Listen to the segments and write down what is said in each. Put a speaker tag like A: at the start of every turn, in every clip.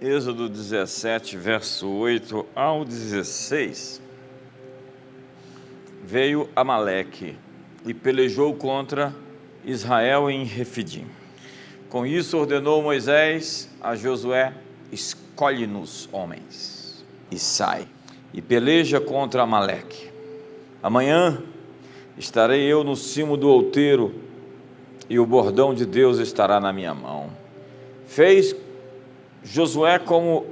A: Êxodo 17, verso 8 ao 16, veio Amaleque e pelejou contra Israel em Refidim. Com isso ordenou Moisés a Josué: escolhe-nos homens e sai, e peleja contra Amaleque. Amanhã estarei eu no cimo do outeiro, e o bordão de Deus estará na minha mão. Fez Josué como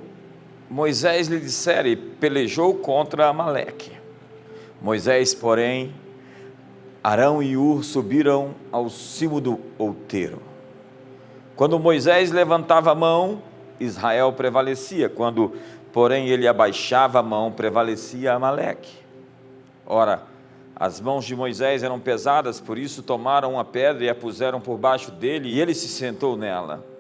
A: Moisés lhe dissera, e pelejou contra Amaleque. Moisés, porém, Arão e Hur subiram ao cimo do outeiro. Quando Moisés levantava a mão, Israel prevalecia. Quando, porém, ele abaixava a mão, prevalecia Amaleque. Ora, as mãos de Moisés eram pesadas, por isso tomaram uma pedra e a puseram por baixo dele, e ele se sentou nela.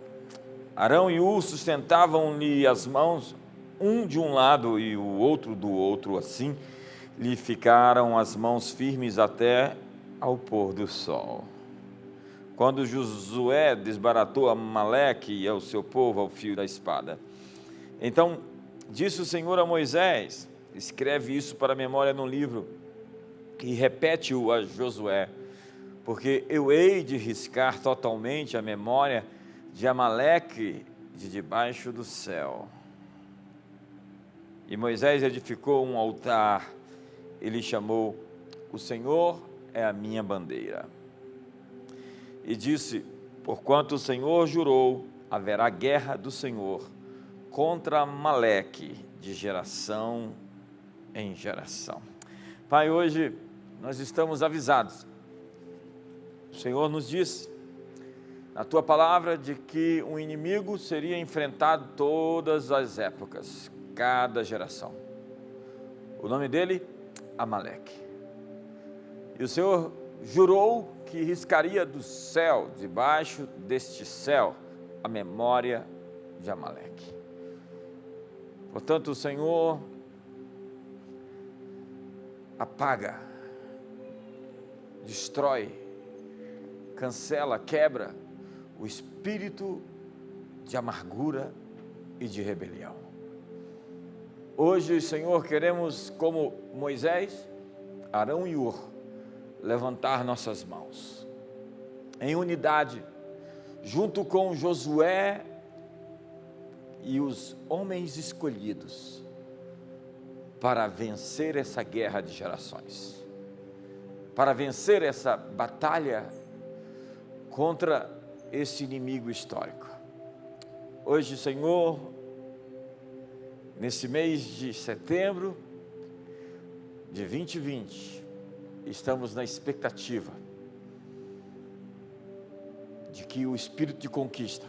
A: Arão e Hur sustentavam-lhe as mãos, um de um lado e o outro do outro, assim lhe ficaram as mãos firmes até ao pôr do sol. Quando Josué desbaratou Amaleque e ao seu povo ao fio da espada. Então disse o Senhor a Moisés: escreve isso para a memória num livro e repete-o a Josué, porque eu hei de riscar totalmente a memória de Amaleque de debaixo do céu. E Moisés edificou um altar e lhe chamou: o Senhor é a minha bandeira. E disse: porquanto o Senhor jurou, haverá guerra do Senhor contra Amaleque de geração em geração. Pai, hoje nós estamos avisados. O Senhor nos disse na tua palavra de que um inimigo seria enfrentado todas as épocas, cada geração. O nome dele, Amaleque. E o Senhor jurou que riscaria do céu, debaixo deste céu, a memória de Amaleque. Portanto, o Senhor apaga, destrói, cancela, quebra o espírito de amargura e de rebelião. Hoje, Senhor, queremos, como Moisés, Arão e Hur, levantar nossas mãos em unidade, junto com Josué e os homens escolhidos, para vencer essa guerra de gerações, para vencer essa batalha contra esse inimigo histórico. Hoje, Senhor, nesse mês de setembro de 2020, estamos na expectativa de que o espírito de conquista,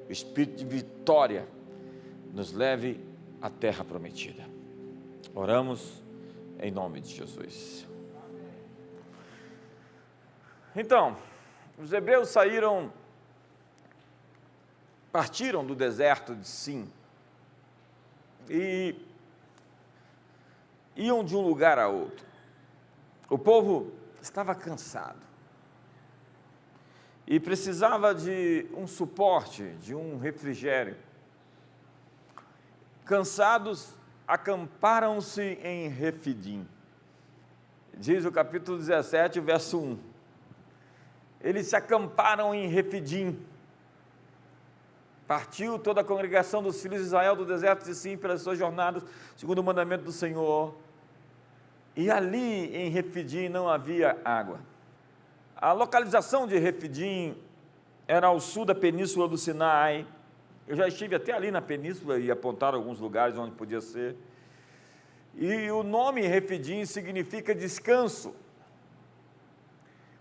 A: o espírito de vitória, nos leve à terra prometida. Oramos em nome de Jesus. Então, os hebreus partiram do deserto de Sim e iam de um lugar a outro. O povo estava cansado e precisava de um suporte, de um refrigério. Cansados, acamparam-se em Refidim. Diz o capítulo 17, verso 1. Eles se acamparam em Refidim. Partiu toda a congregação dos filhos de Israel do deserto de Sim pelas suas jornadas, segundo o mandamento do Senhor. E ali em Refidim não havia água. A localização de Refidim era ao sul da península do Sinai. Eu já estive até ali na península e apontaram alguns lugares onde podia ser. E o nome Refidim significa descanso.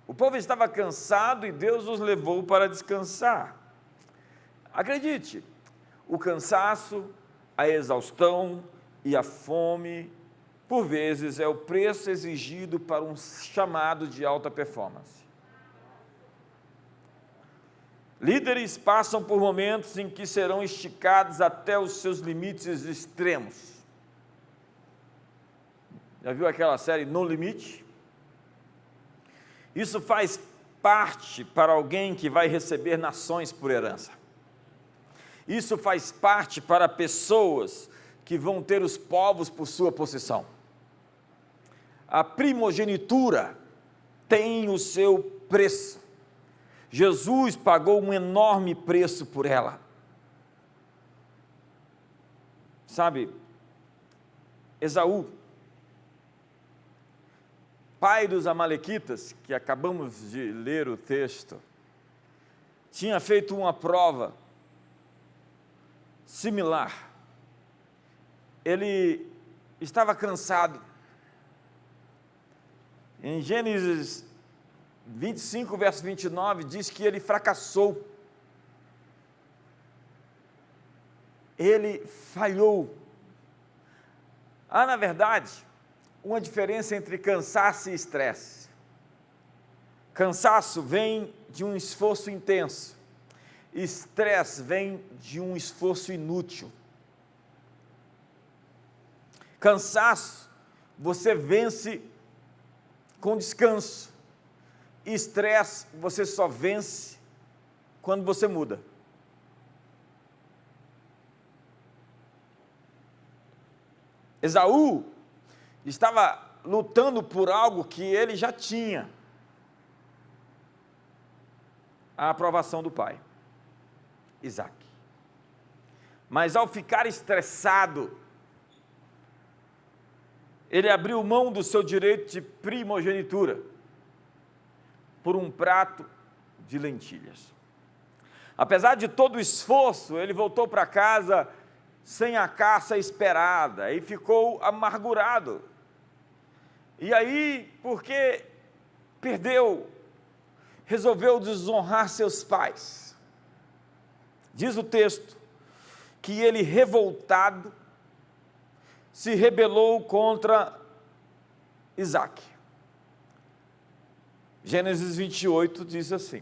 A: O povo estava cansado e Deus os levou para descansar. Acredite, o cansaço, a exaustão e a fome, por vezes, é o preço exigido para um chamado de alta performance. Líderes passam por momentos em que serão esticados até os seus limites extremos. Já viu aquela série No Limite? Isso faz parte para alguém que vai receber nações por herança. Isso faz parte para pessoas que vão ter os povos por sua possessão. A primogenitura tem o seu preço. Jesus pagou um enorme preço por ela. Sabe, Esaú, pai dos amalequitas, que acabamos de ler o texto, tinha feito uma prova similar. Ele estava cansado. Em Gênesis 25, verso 29, diz que ele fracassou. Ele falhou. Há, na verdade, uma diferença entre cansaço e estresse. Cansaço vem de um esforço intenso. Estresse vem de um esforço inútil. Cansaço, você vence com descanso. Estresse, você só vence quando você muda. Esaú estava lutando por algo que ele já tinha: a aprovação do pai, Isaque. Mas ao ficar estressado, ele abriu mão do seu direito de primogenitura por um prato de lentilhas. Apesar de todo o esforço, ele voltou para casa sem a caça esperada e ficou amargurado. E aí, porque perdeu, resolveu desonrar seus pais. Diz o texto que ele, revoltado, se rebelou contra Isaque. Gênesis 28 diz assim: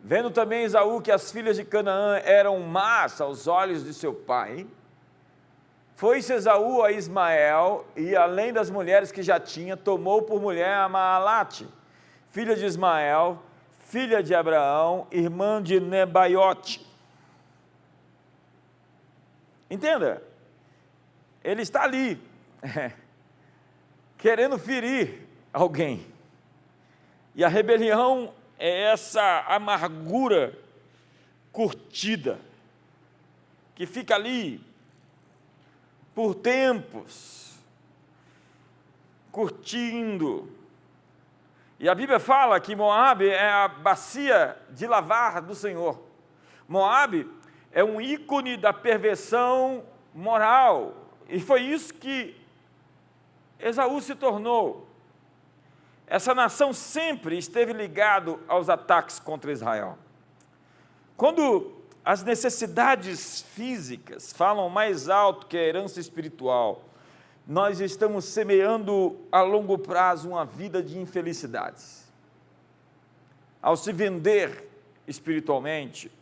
A: vendo também Esaú que as filhas de Canaã eram más aos olhos de seu pai, foi-se Esaú a Ismael, e além das mulheres que já tinha, tomou por mulher a Maalate, filha de Ismael, filha de Abraão, irmã de Nebaiote. Entenda, ele está ali, querendo ferir alguém. E a rebelião é essa amargura curtida, que fica ali por tempos, curtindo. E a Bíblia fala que Moabe é a bacia de lavar do Senhor. Moabe é um ícone da perversão moral, e foi isso que Esaú se tornou. Essa nação sempre esteve ligada aos ataques contra Israel. Quando as necessidades físicas falam mais alto que a herança espiritual, nós estamos semeando a longo prazo uma vida de infelicidades. Ao se vender espiritualmente,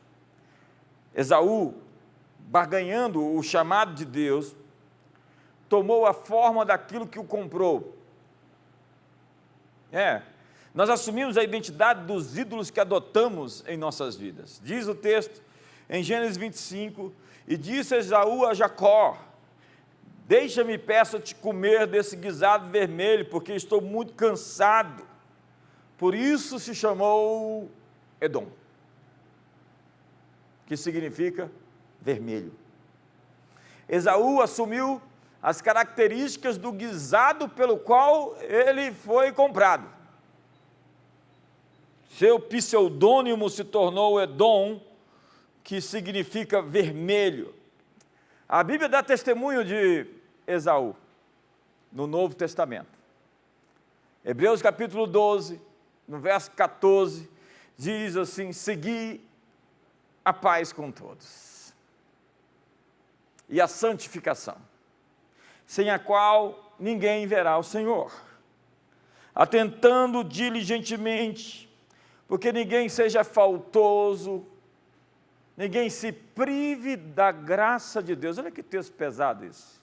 A: Esaú, barganhando o chamado de Deus, tomou a forma daquilo que o comprou. Nós assumimos a identidade dos ídolos que adotamos em nossas vidas. Diz o texto em Gênesis 25, e disse Esaú a Jacó: deixa-me, peço-te, comer desse guisado vermelho, porque estou muito cansado. Por isso se chamou Edom, que significa vermelho. Esaú assumiu as características do guisado pelo qual ele foi comprado. Seu pseudônimo se tornou Edom, que significa vermelho. A Bíblia dá testemunho de Esaú no Novo Testamento. Hebreus capítulo 12, no verso 14, diz assim: segui a paz com todos e a santificação, sem a qual ninguém verá o Senhor, atentando diligentemente, porque ninguém seja faltoso, ninguém se prive da graça de Deus. Olha que texto pesado isso.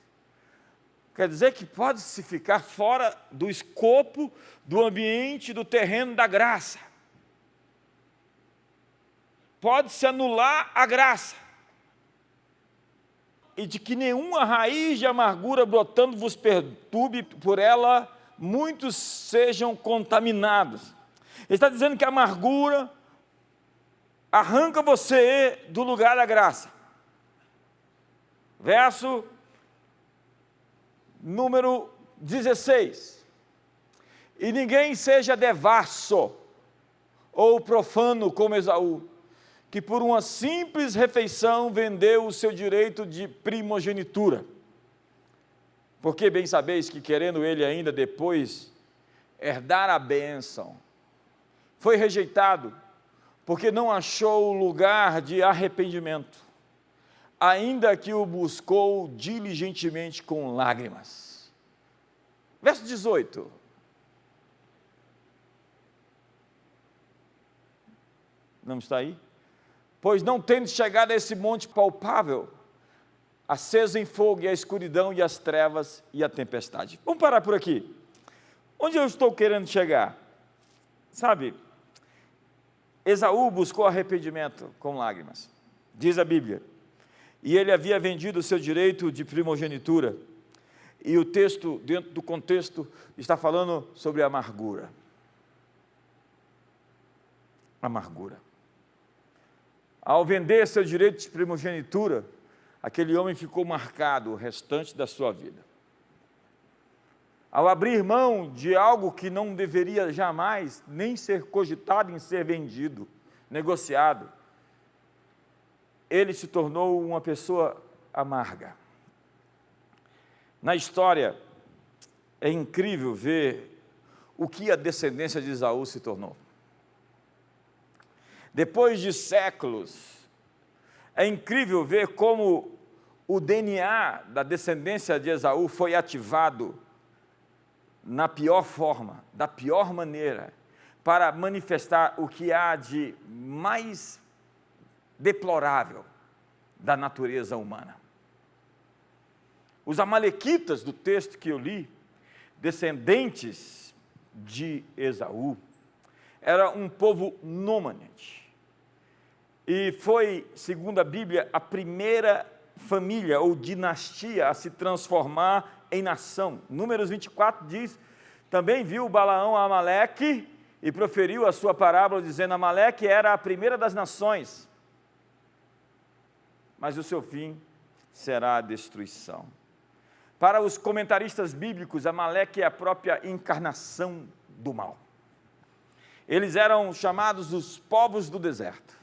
A: Quer dizer que pode-se ficar fora do escopo, do ambiente, do terreno da graça. Pode-se anular a graça. e de que nenhuma raiz de amargura brotando vos perturbe, por ela muitos sejam contaminados. Ele está dizendo que a amargura arranca você do lugar da graça. Verso número 16. E ninguém seja devasso ou profano como Esaú, que por uma simples refeição vendeu o seu direito de primogenitura. Porque bem sabeis que, querendo ele ainda depois herdar a bênção, foi rejeitado, porque não achou lugar de arrependimento, ainda que o buscou diligentemente com lágrimas. Verso 18. Não está aí? Pois não tendo chegado a esse monte palpável, aceso em fogo, e a escuridão, e as trevas, e a tempestade. Vamos parar por aqui. Onde eu estou querendo chegar? Sabe, Esaú buscou arrependimento com lágrimas, diz a Bíblia, e ele havia vendido o seu direito de primogenitura, e o texto, dentro do contexto, está falando sobre amargura. Amargura. Ao vender seu direito de primogenitura, aquele homem ficou marcado o restante da sua vida. Ao abrir mão de algo que não deveria jamais nem ser cogitado em ser vendido, negociado, ele se tornou uma pessoa amarga. Na história, é incrível ver o que a descendência de Esaú se tornou. Depois de séculos, é incrível ver como o DNA da descendência de Esaú foi ativado na pior forma, da pior maneira, para manifestar o que há de mais deplorável da natureza humana. Os amalequitas do texto que eu li, descendentes de Esaú, era um povo nômade. E foi, segundo a Bíblia, a primeira família ou dinastia a se transformar em nação. Números 24 diz, também viu Balaão a Amaleque e proferiu a sua parábola, dizendo, Amaleque era a primeira das nações, mas o seu fim será a destruição. Para os comentaristas bíblicos, Amaleque é a própria encarnação do mal. Eles eram chamados os povos do deserto.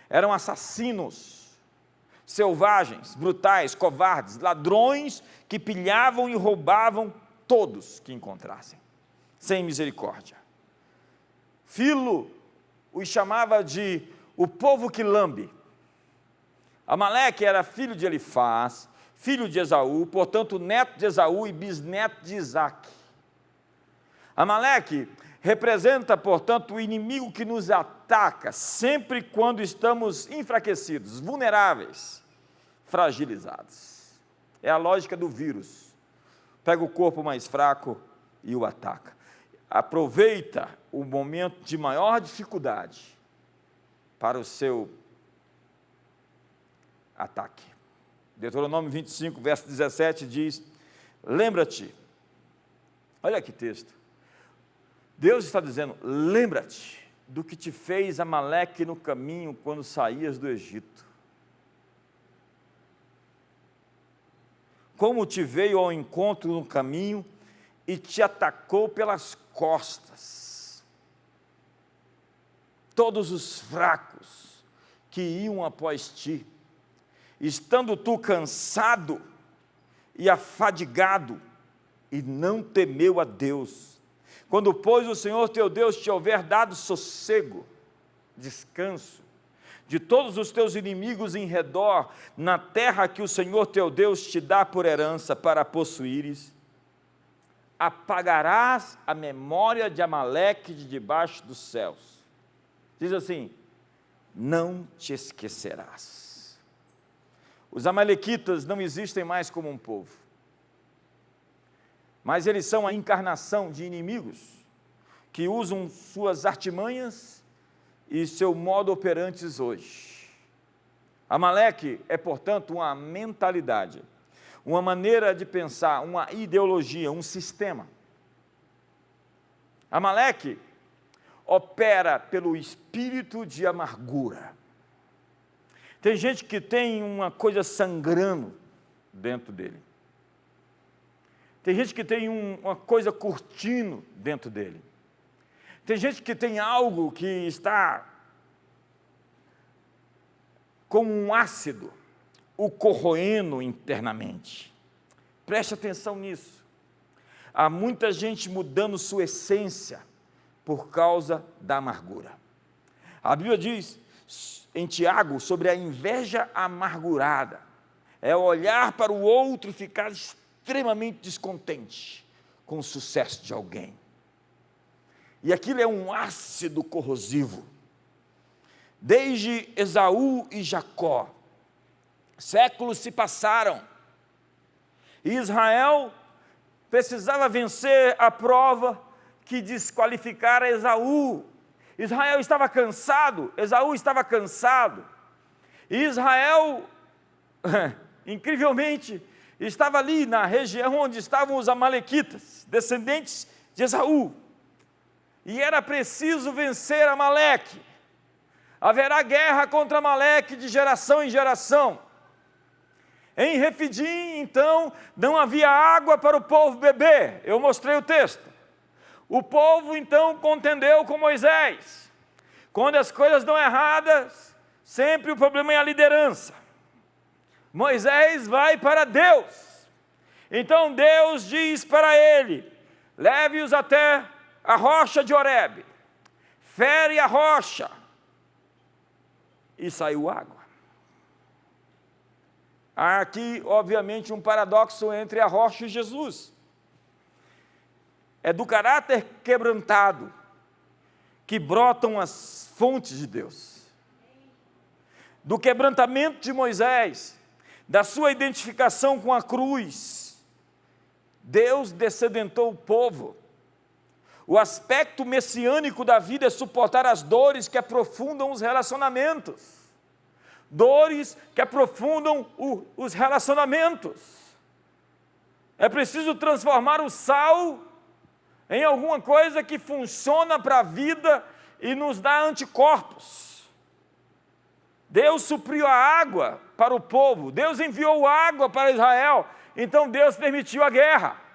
A: Eram assassinos, selvagens, brutais, covardes, ladrões que pilhavam e roubavam todos que encontrassem, sem misericórdia. Filo os chamava de o povo que lambe. Amaleque era filho de Elifaz, filho de Esaú, portanto neto de Esaú e bisneto de Isaque. Amaleque representa, portanto, o inimigo que nos ataca sempre quando estamos enfraquecidos, vulneráveis, fragilizados. É a lógica do vírus. Pega o corpo mais fraco e o ataca. Aproveita o momento de maior dificuldade para o seu ataque. Deuteronômio 25, verso 17 diz, lembra-te, olha que texto, Deus está dizendo, lembra-te do que te fez Amaleque no caminho quando saías do Egito. Como te veio ao encontro no caminho e te atacou pelas costas. Todos os fracos que iam após ti, estando tu cansado e afadigado, e não temeu a Deus. Quando, pois, o Senhor teu Deus te houver dado sossego, descanso, de todos os teus inimigos em redor, na terra que o Senhor teu Deus te dá por herança para possuíres, apagarás a memória de Amaleque de debaixo dos céus. Diz assim, não te esquecerás. Os amalequitas não existem mais como um povo, mas eles são a encarnação de inimigos que usam suas artimanhas e seu modo operantes hoje. Amaleque é, portanto, uma mentalidade, uma maneira de pensar, uma ideologia, um sistema. Amaleque opera pelo espírito de amargura. Tem gente que tem uma coisa sangrando dentro dele. Tem gente que tem uma coisa curtindo dentro dele. Tem gente que tem algo que está como um ácido, o corroendo internamente. Preste atenção nisso. Há muita gente mudando sua essência por causa da amargura. A Bíblia diz em Tiago sobre a inveja amargurada. É olhar para o outro e ficar extremamente descontente com o sucesso de alguém. E aquilo é um ácido corrosivo. Desde Esaú e Jacó, séculos se passaram, e Israel precisava vencer a prova que desqualificara Esaú. Israel estava cansado, Esaú estava cansado, e Israel, incrivelmente, estava ali na região onde estavam os amalequitas, descendentes de Esaú, e era preciso vencer Amaleque. Haverá guerra contra Amaleque de geração em geração. Em Refidim, então, não havia água para o povo beber. Eu mostrei o texto. O povo, então, contendeu com Moisés. Quando as coisas dão erradas, sempre o problema é a liderança. Moisés vai para Deus. Então Deus diz para ele: leve-os até a rocha de Horebe. Fere a rocha. E saiu água. Há aqui, obviamente, um paradoxo entre a rocha e Jesus. É do caráter quebrantado que brotam as fontes de Deus. Do quebrantamento de Moisés, da sua identificação com a cruz, Deus descedentou o povo. O aspecto messiânico da vida é suportar as dores que aprofundam os relacionamentos. Dores que aprofundam os relacionamentos. É preciso transformar o sal em alguma coisa que funciona para a vida e nos dá anticorpos. Deus supriu a água para o povo, Deus enviou água para Israel, então Deus permitiu a guerra.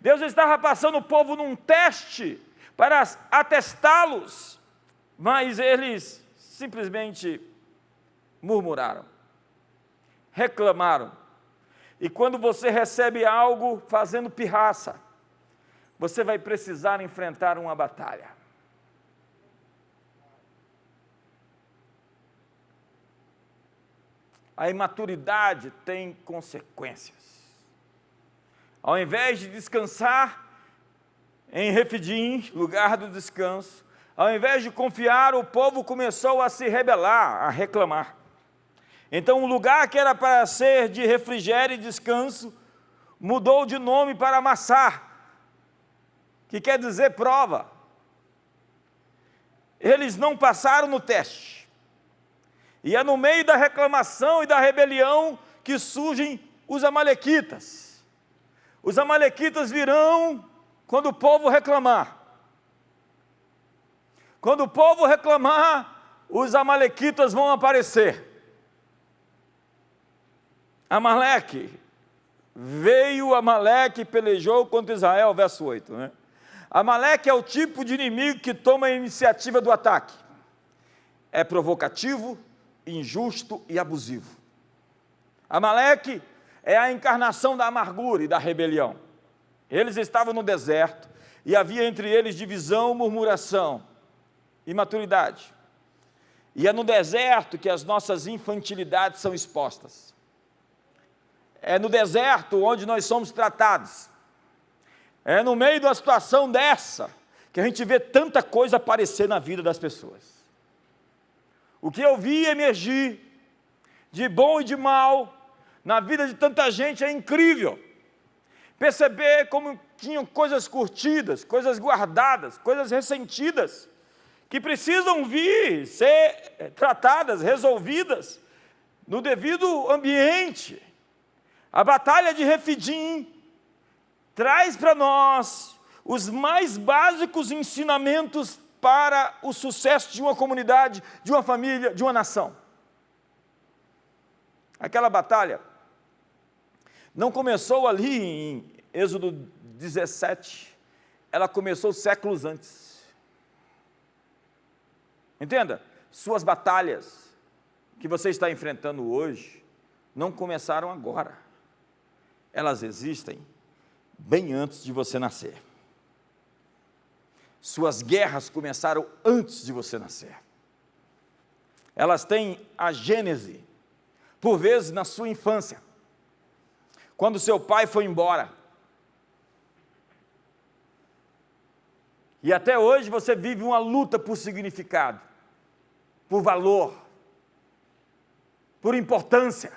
A: Deus estava passando o povo num teste para atestá-los, mas eles simplesmente murmuraram, reclamaram. E quando você recebe algo fazendo pirraça, você vai precisar enfrentar uma batalha. A imaturidade tem consequências. Ao invés de descansar em Refidim, lugar do descanso, ao invés de confiar, o povo começou a se rebelar, a reclamar. Então, o lugar que era para ser de refrigério e descanso, mudou de nome para Massá, que quer dizer prova. Eles não passaram no teste. E é no meio da reclamação e da rebelião que surgem os amalequitas. Os amalequitas virão quando o povo reclamar. Quando o povo reclamar, os amalequitas vão aparecer. Amaleque, veio Amaleque e pelejou contra Israel, verso 8, né? Amaleque é o tipo de inimigo que toma a iniciativa do ataque. É provocativo, injusto e abusivo. Amaleque é a encarnação da amargura e da rebelião. Eles estavam no deserto e havia entre eles divisão, murmuração, imaturidade. E é no deserto que as nossas infantilidades são expostas. É no deserto onde nós somos tratados. É no meio de uma situação dessa que a gente vê tanta coisa aparecer na vida das pessoas. O que eu vi emergir de bom e de mal na vida de tanta gente é incrível. Perceber como tinham coisas curtidas, coisas guardadas, coisas ressentidas, que precisam vir ser tratadas, resolvidas, no devido ambiente. A batalha de Refidim traz para nós os mais básicos ensinamentos para o sucesso de uma comunidade, de uma família, de uma nação. Aquela batalha não começou ali em Êxodo 17, ela começou séculos antes. Entenda, suas batalhas que você está enfrentando hoje não começaram agora. Elas existem bem antes de você nascer. Suas guerras começaram antes de você nascer. Elas têm a gênese, por vezes, na sua infância. Quando seu pai foi embora. E até hoje você vive uma luta por significado, por valor, por importância.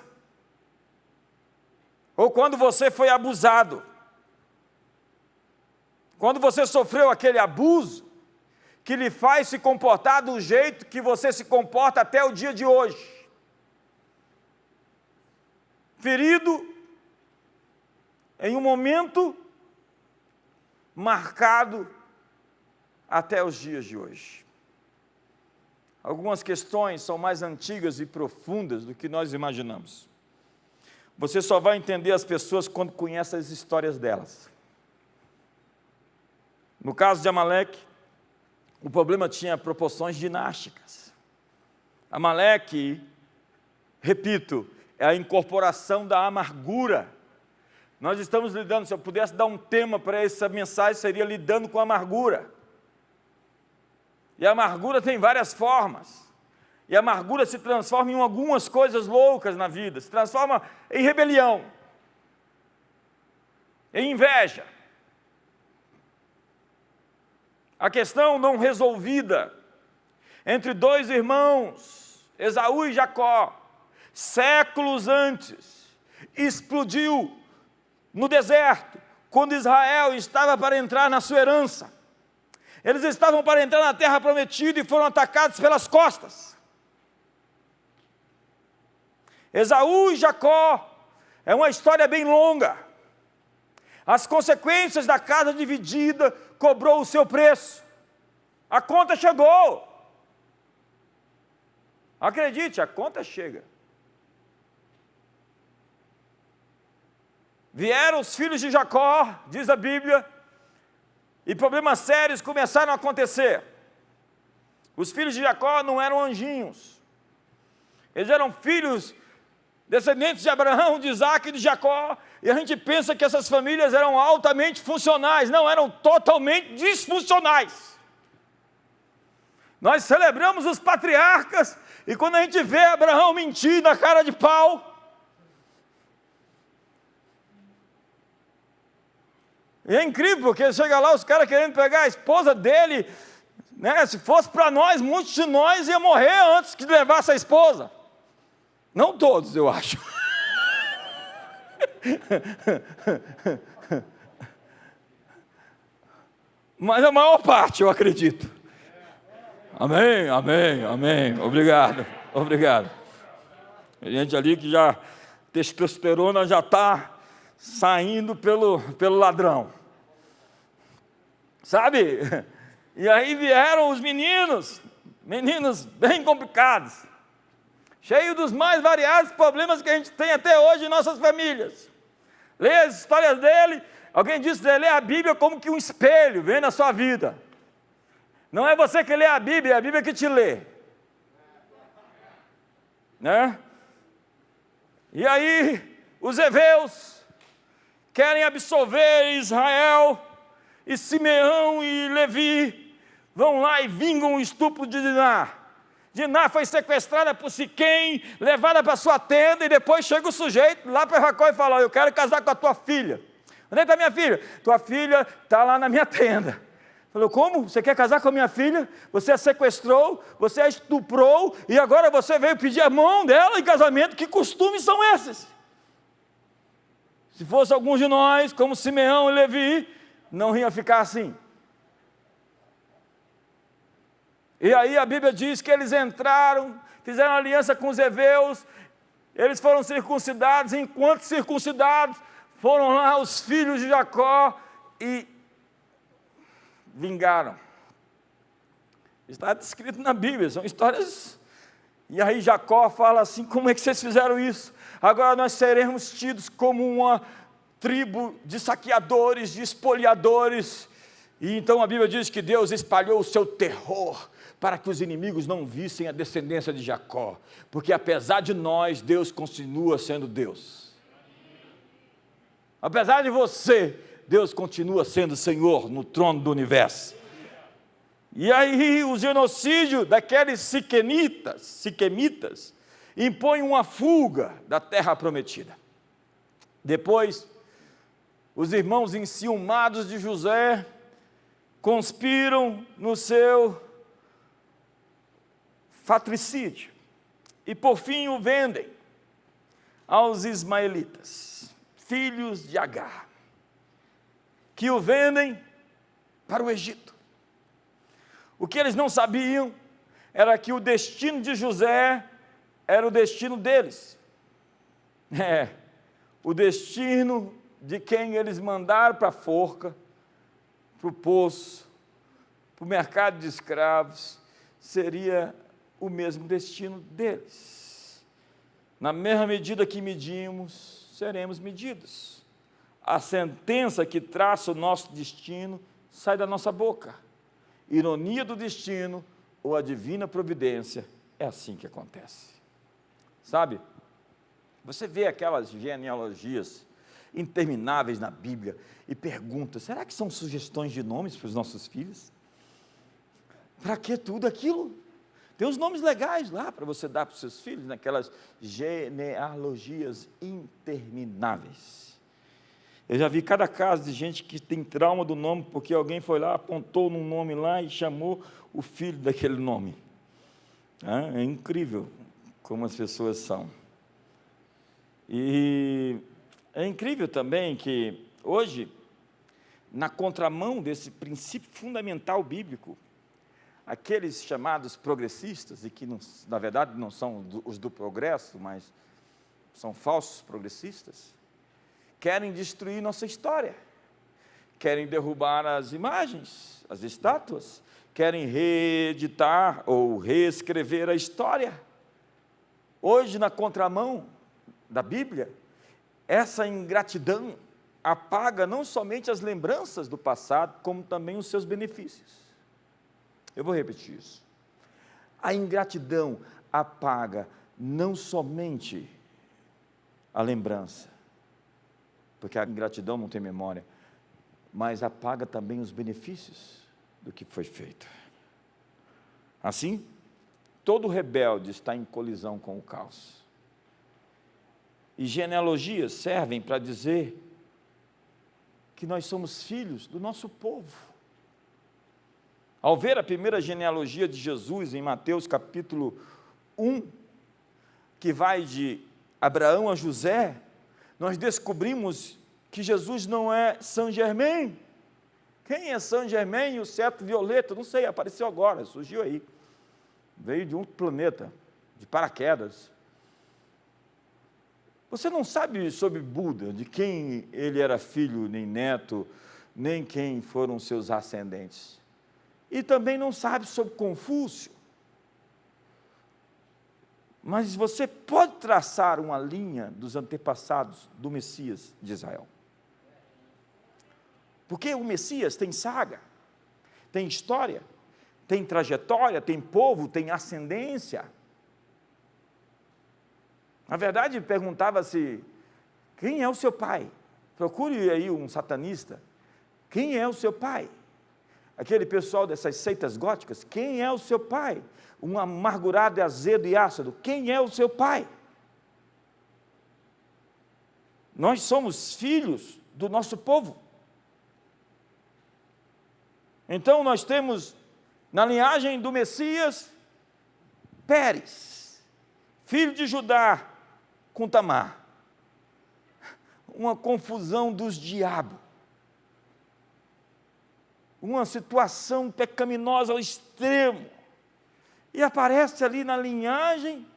A: Ou quando você foi abusado. Quando você sofreu aquele abuso, que lhe faz se comportar do jeito que você se comporta até o dia de hoje. Ferido em um momento marcado até os dias de hoje. Algumas questões são mais antigas e profundas do que nós imaginamos. Você só vai entender as pessoas quando conhece as histórias delas. No caso de Amaleque, o problema tinha proporções dinásticas. Amaleque, repito, é a incorporação da amargura. Nós estamos lidando, se eu pudesse dar um tema para essa mensagem, seria lidando com a amargura. E a amargura tem várias formas. E a amargura se transforma em algumas coisas loucas na vida. Se transforma em rebelião, em inveja. A questão não resolvida entre dois irmãos, Esaú e Jacó, séculos antes, explodiu no deserto, quando Israel estava para entrar na sua herança. Eles estavam para entrar na terra prometida e foram atacados pelas costas. Esaú e Jacó é uma história bem longa. As consequências da casa dividida cobrou o seu preço. A conta chegou. Acredite, a conta chega. Vieram os filhos de Jacó, diz a Bíblia, e problemas sérios começaram a acontecer. Os filhos de Jacó não eram anjinhos. Eles eram filhos, descendentes de Abraão, de Isaac e de Jacó, e a gente pensa que essas famílias eram altamente funcionais. Não, eram totalmente disfuncionais. Nós celebramos os patriarcas, e quando a gente vê Abraão mentir na cara de pau, e é incrível, porque chega lá os caras querendo pegar a esposa dele, né? Se fosse para nós, muitos de nós ia morrer antes que levasse a esposa. Não todos, eu acho. Mas a maior parte, eu acredito. Amém, amém, amém. Obrigado, obrigado. Tem gente ali que já, testosterona já está saindo pelo ladrão. Sabe? E aí vieram os meninos bem complicados, cheios dos mais variados problemas que a gente tem até hoje em nossas famílias. Lê as histórias dele, alguém disse que lê a Bíblia como que um espelho, vem na sua vida. Não é você que lê a Bíblia, é a Bíblia que te lê. Né? E aí, os heveus querem absolver Israel, e Simeão e Levi vão lá e vingam o estupro de Diná. Diná foi sequestrada por Siquém, levada para sua tenda, e depois chega o sujeito lá para Jacó e fala: eu quero casar com a tua filha. Onde está minha filha? Tua filha está lá na minha tenda. Falou: como? Você quer casar com a minha filha? Você a sequestrou, você a estuprou, e agora você veio pedir a mão dela em casamento? Que costumes são esses? Se fosse alguns de nós, como Simeão e Levi, não ia ficar assim. E aí a Bíblia diz que eles entraram, fizeram aliança com os heveus, Eles foram circuncidados, enquanto circuncidados, foram lá os filhos de Jacó e vingaram. Está descrito na Bíblia, são histórias. E aí Jacó fala assim: como é que vocês fizeram isso? Agora nós seremos tidos como uma tribo de saqueadores, de espoliadores. E então a Bíblia diz que Deus espalhou o seu terror para que os inimigos não vissem a descendência de Jacó, porque apesar de nós, Deus continua sendo Deus. Apesar de você, Deus continua sendo Senhor no trono do universo. E aí o genocídio daqueles siquemitas impõe uma fuga da terra prometida. Depois, os irmãos enciumados de José conspiram no seu fratricídio e por fim o vendem aos ismaelitas, filhos de Agar, que o vendem para o Egito. O que eles não sabiam era que o destino de José era o destino deles. O destino de quem eles mandaram para a forca, para o poço, para o mercado de escravos, seria o mesmo destino deles. Na mesma medida que medimos, seremos medidos. A sentença que traça o nosso destino sai da nossa boca. Ironia do destino ou a divina providência, é assim que acontece. Sabe, você vê aquelas genealogias intermináveis na Bíblia e pergunta: será que são sugestões de nomes para os nossos filhos? Para que tudo aquilo? Tem uns nomes legais lá para você dar para os seus filhos, naquelas genealogias intermináveis. Eu já vi cada caso de gente que tem trauma do nome, porque alguém foi lá, apontou num nome lá e chamou o filho daquele nome. É incrível como as pessoas são. E é incrível também que hoje, na contramão desse princípio fundamental bíblico, aqueles chamados progressistas, e que na verdade não são os do progresso, mas são falsos progressistas, querem destruir nossa história, querem derrubar as imagens, as estátuas, querem reeditar ou reescrever a história. Hoje, na contramão da Bíblia, essa ingratidão apaga não somente as lembranças do passado, como também os seus benefícios. Eu vou repetir isso. A ingratidão apaga não somente a lembrança, porque a ingratidão não tem memória, mas apaga também os benefícios do que foi feito. Assim, todo rebelde está em colisão com o caos. E genealogias servem para dizer que nós somos filhos do nosso povo. Ao ver a primeira genealogia de Jesus em Mateus capítulo 1, que vai de Abraão a José, nós descobrimos que Jesus não é Saint-Germain. Quem é Saint-Germain e o cetro violeta? Não sei, apareceu agora, surgiu aí. Veio de um planeta, de paraquedas. Você não sabe sobre Buda, de quem ele era filho, nem neto, nem quem foram seus ascendentes. E também não sabe sobre Confúcio. Mas você pode traçar uma linha dos antepassados do Messias de Israel. Porque o Messias tem saga, tem história, tem trajetória, tem povo, tem ascendência. Na verdade, perguntava-se: quem é o seu pai? Procure aí um satanista. Quem é o seu pai? Aquele pessoal dessas seitas góticas, quem é o seu pai? Um amargurado, azedo e ácido, quem é o seu pai? Nós somos filhos do nosso povo. Então nós temos na linhagem do Messias, Pérez, filho de Judá com Tamar. Uma confusão dos diabos. Uma situação pecaminosa ao extremo. E aparece ali na linhagem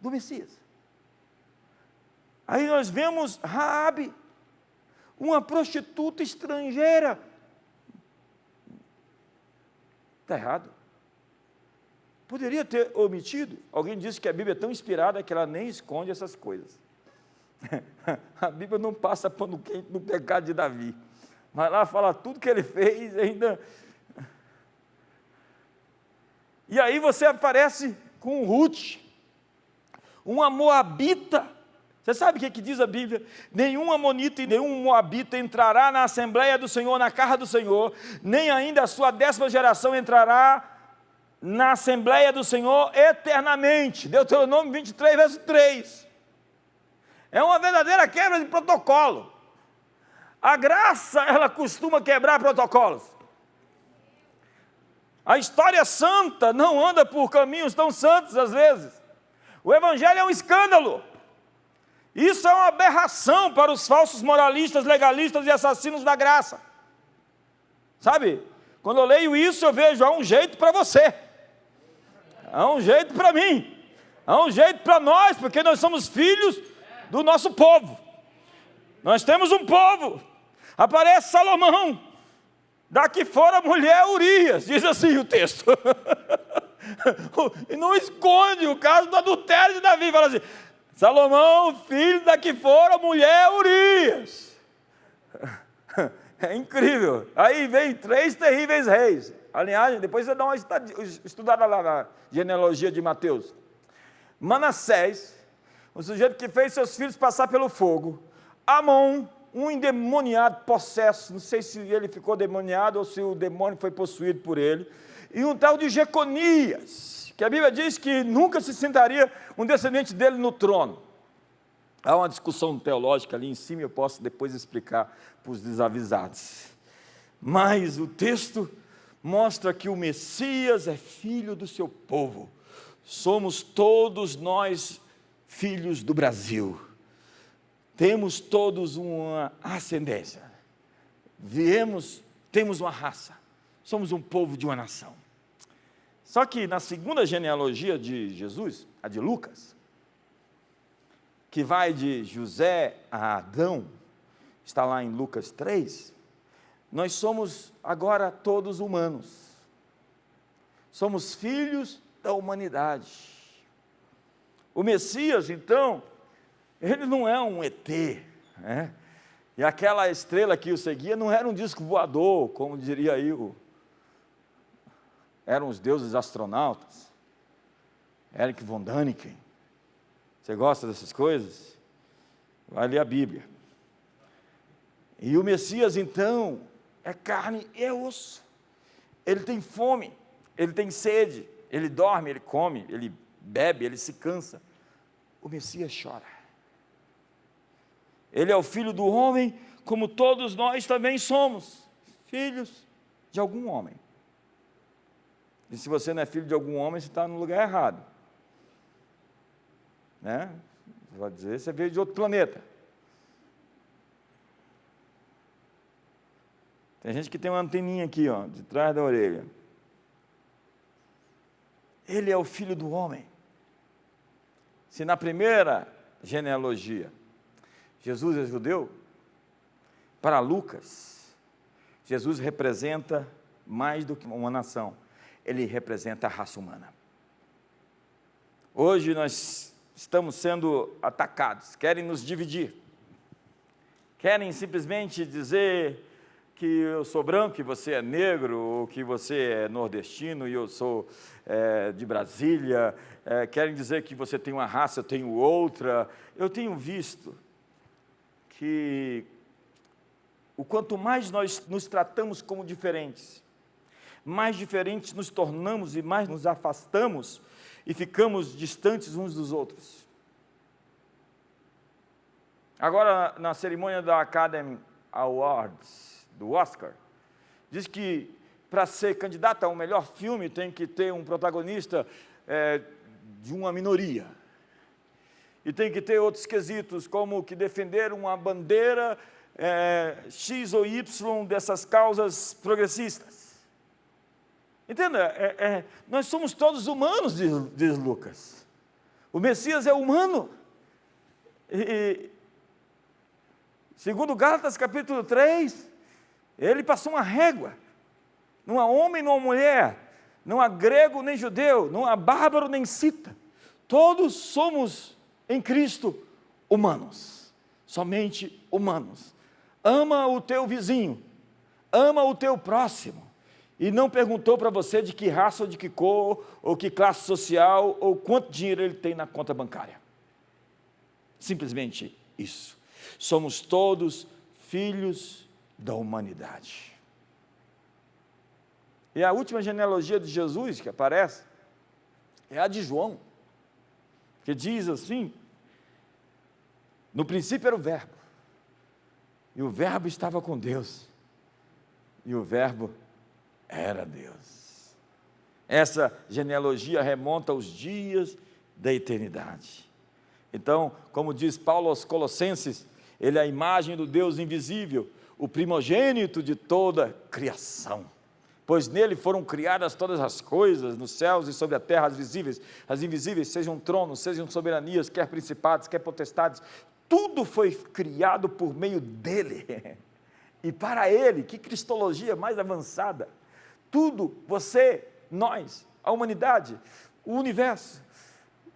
A: do Messias. Aí nós vemos Raabe, uma prostituta estrangeira. Está errado. Poderia ter omitido. Alguém disse que a Bíblia é tão inspirada que ela nem esconde essas coisas. A Bíblia não passa pano quente no pecado de Davi. Mas lá fala tudo que ele fez ainda. E aí você aparece com Ruth, uma moabita. Você sabe o que diz a Bíblia? Nenhum amonita e nenhum moabita entrará na Assembleia do Senhor, na casa do Senhor, nem ainda a sua 10ª geração entrará na Assembleia do Senhor eternamente. Deuteronômio 23, verso 3. É uma verdadeira quebra de protocolo. A graça, ela costuma quebrar protocolos. A história santa não anda por caminhos tão santos às vezes. O Evangelho é um escândalo. Isso é uma aberração para os falsos moralistas, legalistas e assassinos da graça. Sabe? Quando eu leio isso, eu vejo, há um jeito para você. Há um jeito para mim. Há um jeito para nós, porque nós somos filhos do nosso povo. Nós temos um povo. Aparece Salomão. Daqui fora a mulher Urias, diz assim o texto. E não esconde o caso do adultério de Davi. Fala assim, Salomão, filho daqui fora, mulher Urias. É incrível. Aí vem 3 terríveis reis. A linhagem, depois você dá uma estudada lá na genealogia de Mateus. Manassés, o sujeito que fez seus filhos passar pelo fogo. Amon, um endemoniado, possesso, não sei se ele ficou demoniado ou se o demônio foi possuído por ele. E um tal de Jeconias, que a Bíblia diz que nunca se sentaria um descendente dele no trono. Há uma discussão teológica ali em cima, eu posso depois explicar para os desavisados. Mas o texto mostra que o Messias é filho do seu povo. Somos todos nós filhos do Brasil. Temos todos uma ascendência. Temos uma raça. Somos um povo de uma nação. Só que na segunda genealogia de Jesus, a de Lucas, que vai de José a Adão, está lá em Lucas 3, nós somos agora todos humanos. Somos filhos da humanidade. O Messias, então, ele não é um ET, né? E aquela estrela que o seguia não era um disco voador, como diria aí eram os deuses astronautas, Erich von Däniken. Você gosta dessas coisas? Vai ler a Bíblia. E o Messias, então, é carne e é osso. Ele tem fome, ele tem sede, ele dorme, ele come, ele bebe, ele se cansa. O Messias chora. Ele é o filho do homem, como todos nós também somos filhos de algum homem. E se você não é filho de algum homem, você está no lugar errado. Né? Você vai dizer, você veio de outro planeta. Tem gente que tem uma anteninha aqui, ó, de trás da orelha. Ele é o filho do homem. Se na primeira genealogia Jesus é judeu, para Lucas, Jesus representa mais do que uma nação. Ele representa a raça humana. Hoje nós estamos sendo atacados, querem nos dividir. Querem simplesmente dizer que eu sou branco e você é negro, ou que você é nordestino e eu sou de Brasília. Querem dizer que você tem uma raça, eu tenho outra. Eu tenho visto que o quanto mais nós nos tratamos como diferentes, mais diferentes nos tornamos e mais nos afastamos e ficamos distantes uns dos outros. Agora, na cerimônia da Academy Awards, do Oscar, diz que para ser candidato ao melhor filme tem que ter um protagonista de uma minoria. E tem que ter outros quesitos, como que defender uma bandeira X ou Y dessas causas progressistas. Entenda, nós somos todos humanos, diz Lucas. O Messias é humano.
B: Segundo Gálatas capítulo 3, ele passou uma régua. Não há homem, não há mulher, não há grego nem judeu, não há bárbaro nem cita. Todos somos em Cristo humanos, somente humanos. Ama o teu vizinho, ama o teu próximo. E não perguntou para você de que raça, ou de que cor, ou que classe social, ou quanto dinheiro ele tem na conta bancária. Simplesmente isso. Somos todos filhos da humanidade. E a última genealogia de Jesus que aparece é a de João, que diz assim: no princípio era o Verbo, e o Verbo estava com Deus, e o Verbo era Deus. Essa genealogia remonta aos dias da eternidade. Então, como diz Paulo aos Colossenses, ele é a imagem do Deus invisível, o primogênito de toda a criação. Pois nele foram criadas todas as coisas, nos céus e sobre a terra, as invisíveis, sejam tronos, sejam soberanias, quer principados, quer potestades, tudo foi criado por meio dele, e para ele. Que cristologia mais avançada! Tudo, você, nós, a humanidade, o universo,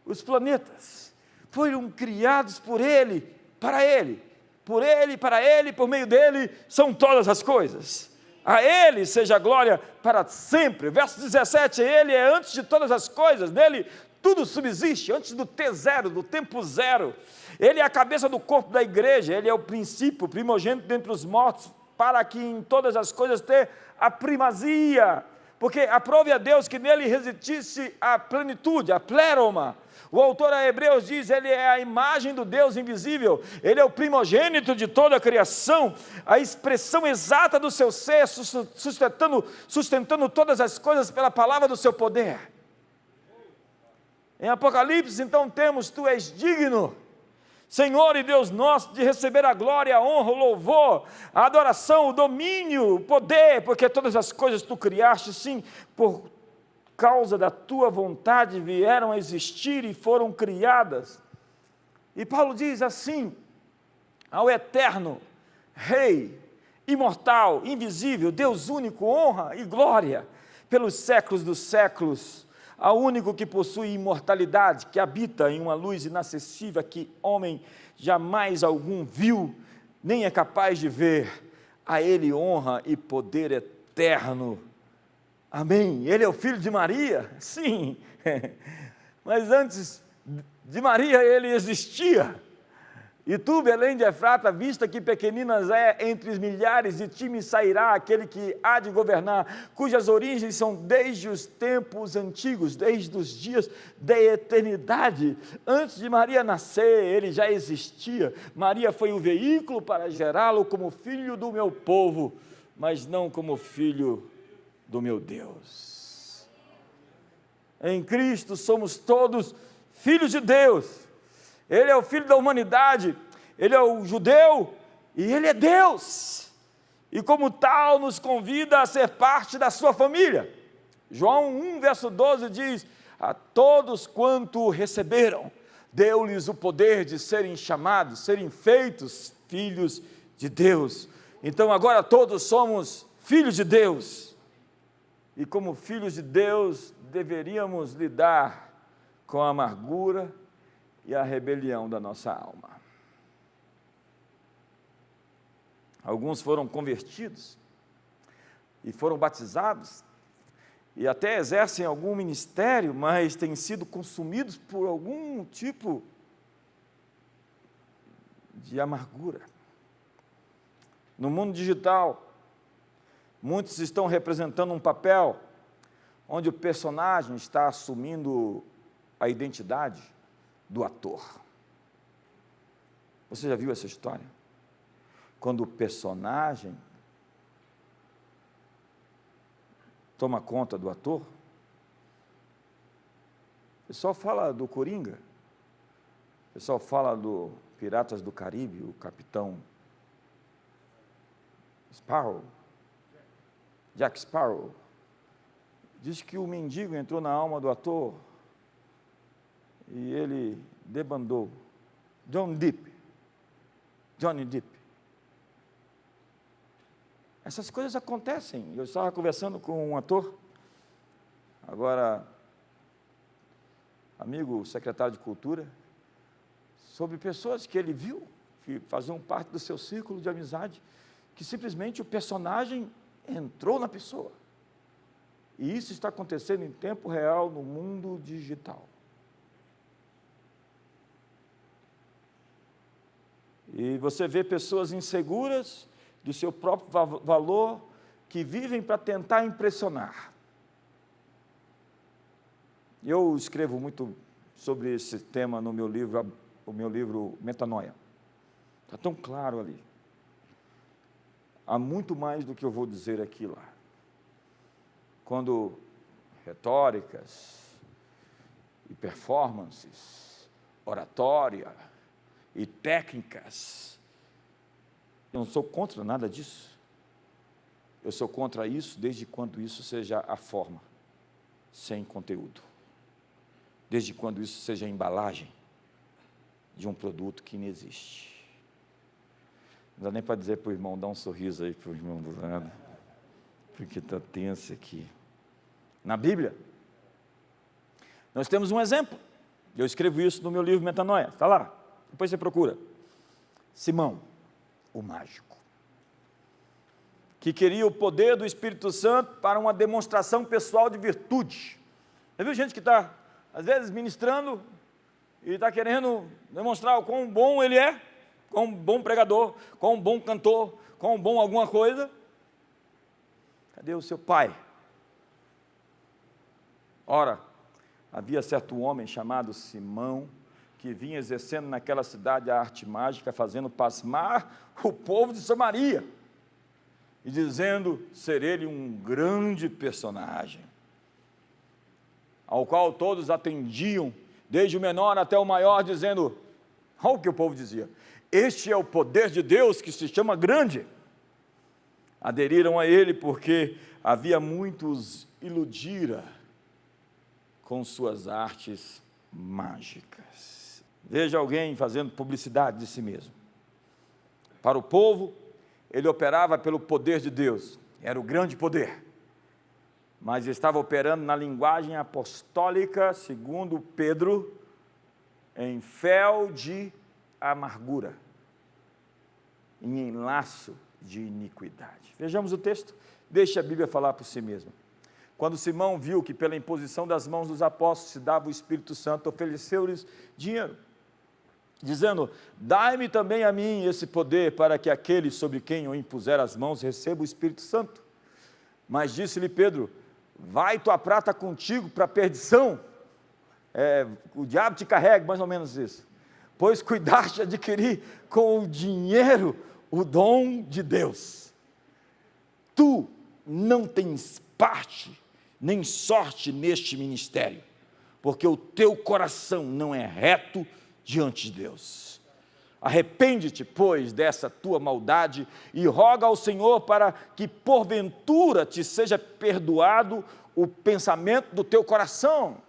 B: os planetas, foram criados por ele, para ele, por ele, para ele, por meio dele, são todas as coisas. A ele seja a glória para sempre. Verso 17, ele é antes de todas as coisas, nele tudo subsiste, antes do T0, do tempo zero. Ele é a cabeça do corpo da igreja, ele é o princípio, o primogênito dentre os mortos, para que em todas as coisas tenha a primazia, porque aprove a Deus que nele residisse a plenitude, a pléroma. O autor a Hebreus diz, ele é a imagem do Deus invisível, ele é o primogênito de toda a criação, a expressão exata do seu ser, sustentando todas as coisas pela palavra do seu poder. Em Apocalipse, então, temos: tu és digno, Senhor e Deus nosso, de receber a glória, a honra, o louvor, a adoração, o domínio, o poder, porque todas as coisas tu criaste, sim, por causa da tua vontade vieram a existir e foram criadas. E Paulo diz assim: ao eterno, Rei, imortal, invisível, Deus único, honra e glória pelos séculos dos séculos, ao único que possui imortalidade, que habita em uma luz inacessível que homem jamais algum viu, nem é capaz de ver. A ele honra e poder eterno. Amém. Ele é o filho de Maria? Sim. Mas antes de Maria ele existia. E tu, Belém de Efrata, vista que pequeninas é entre os milhares, de ti me sairá aquele que há de governar, cujas origens são desde os tempos antigos, desde os dias da eternidade. Antes de Maria nascer, ele já existia. Maria foi o veículo para gerá-lo como filho do meu povo, mas não como filho do meu Deus. Em Cristo somos todos filhos de Deus. Ele é o filho da humanidade, ele é o judeu e ele é Deus. E como tal nos convida a ser parte da sua família. João 1, verso 12 diz: a todos quanto receberam, deu-lhes o poder de serem chamados, serem feitos filhos de Deus. Então agora todos somos filhos de Deus. E como filhos de Deus, deveríamos lidar com a amargura e a rebelião da nossa alma. Alguns foram convertidos e foram batizados e até exercem algum ministério, mas têm sido consumidos por algum tipo de amargura. No mundo digital, muitos estão representando um papel onde o personagem está assumindo a identidade do ator. Você já viu essa história? Quando o personagem toma conta do ator? O pessoal fala do Coringa, o pessoal fala do Piratas do Caribe, o Capitão Sparrow, Jack Sparrow. Diz que o mendigo entrou na alma do ator e ele debandou. Johnny Depp. Essas coisas acontecem. Eu estava conversando com um ator, agora amigo secretário de Cultura, sobre pessoas que ele viu, que faziam parte do seu círculo de amizade, que simplesmente o personagem entrou na pessoa. E isso está acontecendo em tempo real no mundo digital. E você vê pessoas inseguras do seu próprio valor, que vivem para tentar impressionar. Eu escrevo muito sobre esse tema no meu livro, o meu livro Metanoia. Está tão claro ali. Há muito mais do que eu vou dizer aqui lá. Quando retóricas e performances, oratória e técnicas, eu não sou contra nada disso. Eu sou contra isso desde quando isso seja a forma, sem conteúdo. Desde quando isso seja a embalagem de um produto que não existe. Não dá nem para dizer para o irmão, dá um sorriso aí para o irmão do lado, porque está tenso aqui. Na Bíblia, nós temos um exemplo. Eu escrevo isso no meu livro Metanoia, está lá, depois você procura. Simão, o mágico, que queria o poder do Espírito Santo para uma demonstração pessoal de virtude. Já viu gente que está, às vezes, ministrando e está querendo demonstrar o quão bom ele é, quão bom pregador, quão bom cantor, quão bom alguma coisa? Cadê o seu pai? Ora, havia certo homem chamado Simão, que vinha exercendo naquela cidade a arte mágica, fazendo pasmar o povo de Samaria, e dizendo ser ele um grande personagem, ao qual todos atendiam, desde o menor até o maior, dizendo, olha o que o povo dizia, este é o poder de Deus que se chama grande. Aderiram a ele porque havia muitos iludira com suas artes mágicas. Veja alguém fazendo publicidade de si mesmo. Para o povo, ele operava pelo poder de Deus, era o grande poder, mas estava operando na linguagem apostólica, segundo Pedro, em fel de amargura, em laço de iniquidade. Vejamos o texto, deixe a Bíblia falar por si mesma. Quando Simão viu que pela imposição das mãos dos apóstolos se dava o Espírito Santo, ofereceu-lhes dinheiro, dizendo, dai-me também a mim esse poder, para que aquele sobre quem eu impuser as mãos receba o Espírito Santo. Mas disse-lhe Pedro, vai tua prata contigo para a perdição, o diabo te carrega, mais ou menos isso, pois cuidaste de adquirir com o dinheiro o dom de Deus. Tu não tens parte nem sorte neste ministério, porque o teu coração não é reto diante de Deus. Arrepende-te, pois, dessa tua maldade e roga ao Senhor para que porventura te seja perdoado o pensamento do teu coração,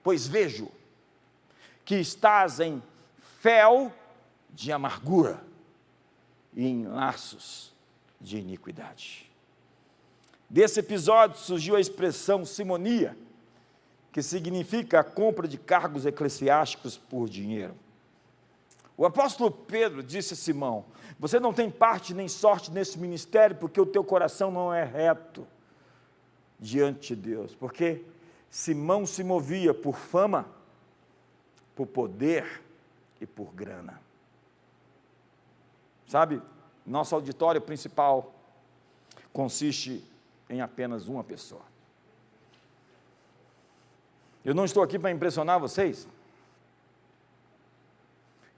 B: pois vejo que estás em fel de amargura e em laços de iniquidade. Desse episódio surgiu a expressão simonia, que significa a compra de cargos eclesiásticos por dinheiro. O apóstolo Pedro disse a Simão, você não tem parte nem sorte nesse ministério, porque o teu coração não é reto diante de Deus, porque Simão se movia por fama, por poder e por grana. Sabe, nosso auditório principal consiste em apenas uma pessoa. Eu não estou aqui para impressionar vocês.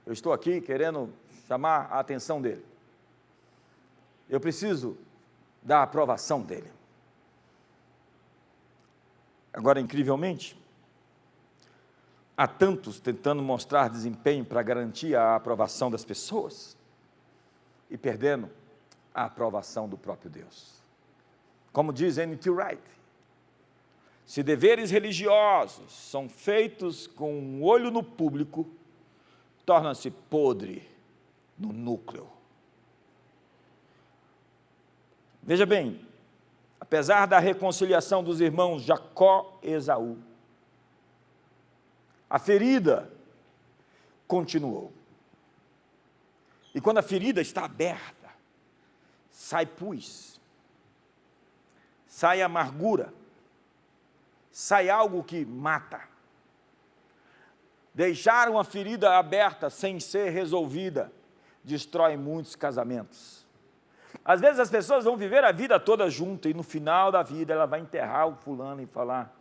B: Eu estou aqui querendo chamar a atenção dele. Eu preciso da aprovação dele. Agora, incrivelmente, há tantos tentando mostrar desempenho para garantir a aprovação das pessoas e perdendo a aprovação do próprio Deus. Como diz N.T. Wright, se deveres religiosos são feitos com um olho no público, torna-se podre no núcleo. Veja bem, apesar da reconciliação dos irmãos Jacó e Esaú, a ferida continuou. E quando a ferida está aberta, sai pus, sai amargura, sai algo que mata. Deixar uma ferida aberta sem ser resolvida destrói muitos casamentos. Às vezes as pessoas vão viver a vida toda juntas e no final da vida ela vai enterrar o fulano e falar: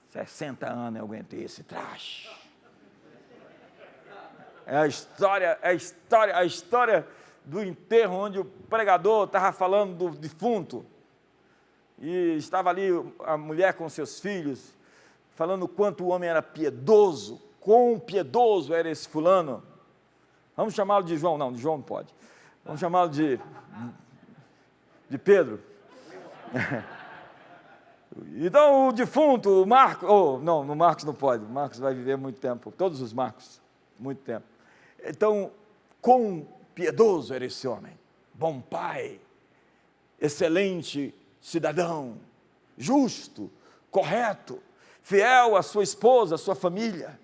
B: 60 anos eu aguentei esse traste. É a história do enterro onde o pregador estava falando do defunto e estava ali a mulher com seus filhos, falando o quanto o homem era piedoso, quão piedoso era esse fulano. Vamos chamá-lo de João, não, de João não pode. Vamos chamá-lo de Pedro. Então o defunto, o Marcos, não, no Marcos não pode, o Marcos vai viver muito tempo, todos os Marcos, muito tempo. Então, quão piedoso era esse homem, bom pai, excelente cidadão, justo, correto, fiel à sua esposa, à sua família,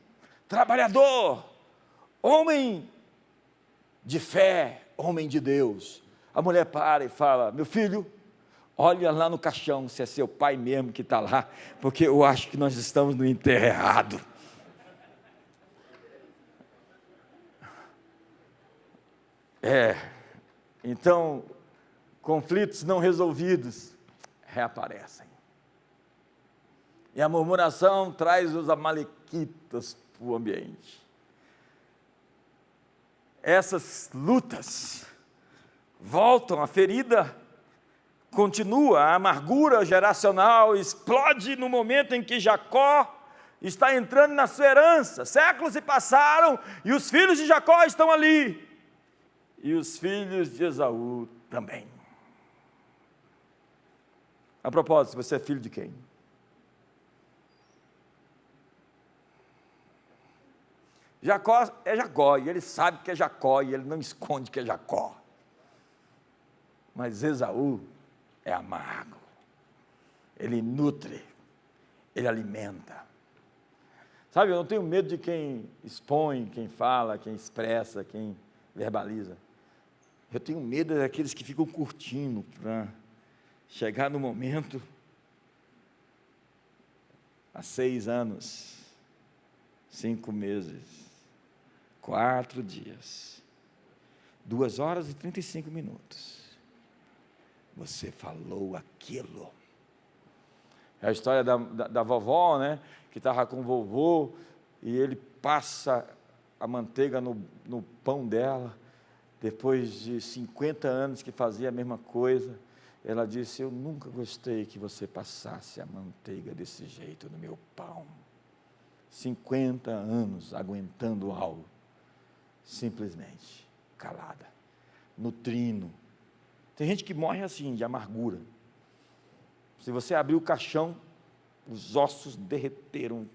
B: trabalhador, homem de fé, homem de Deus. A mulher para e fala: meu filho, olha lá no caixão se é seu pai mesmo que está lá, porque eu acho que nós estamos no enterro errado. Então, conflitos não resolvidos reaparecem. E a murmuração traz os amalequitas para o ambiente. Essas lutas voltam, a ferida continua, a amargura geracional explode no momento em que Jacó está entrando na sua herança. Séculos se passaram e os filhos de Jacó estão ali. E os filhos de Esaú também. A propósito, você é filho de quem? Jacó é Jacó, e ele sabe que é Jacó, e ele não esconde que é Jacó. Mas Esaú é amargo, ele nutre, ele alimenta. Sabe, eu não tenho medo de quem expõe, quem fala, quem expressa, quem verbaliza. Eu tenho medo daqueles que ficam curtindo para chegar no momento, há 6 anos, 5 meses, 4 dias, 2 horas e 35 minutos, você falou aquilo. É a história da vovó, né, que estava com o vovô, e ele passa a manteiga no pão dela. Depois de 50 anos que fazia a mesma coisa, ela disse: eu nunca gostei que você passasse a manteiga desse jeito no meu pão. 50 anos aguentando algo, simplesmente calada, nutrindo. Tem gente que morre assim, de amargura. Se você abrir o caixão, os ossos derreteram,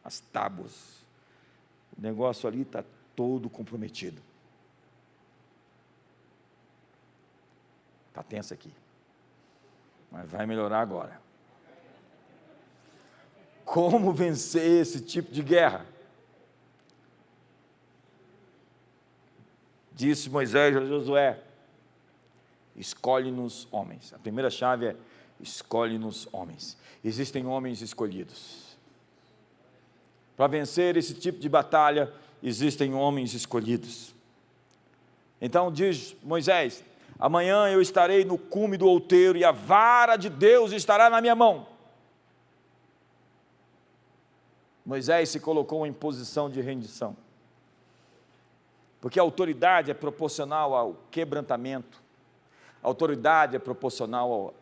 B: as tábuas. O negócio ali está todo comprometido. Está tenso aqui, mas vai melhorar agora. Como vencer esse tipo de guerra? Disse Moisés a Josué: escolhe-nos homens. A primeira chave é: escolhe-nos homens. Existem homens escolhidos. Para vencer esse tipo de batalha, existem homens escolhidos. Então diz Moisés: amanhã eu estarei no cume do outeiro e a vara de Deus estará na minha mão. Moisés se colocou em posição de rendição, porque a autoridade é proporcional ao quebrantamento, a autoridade é proporcional ao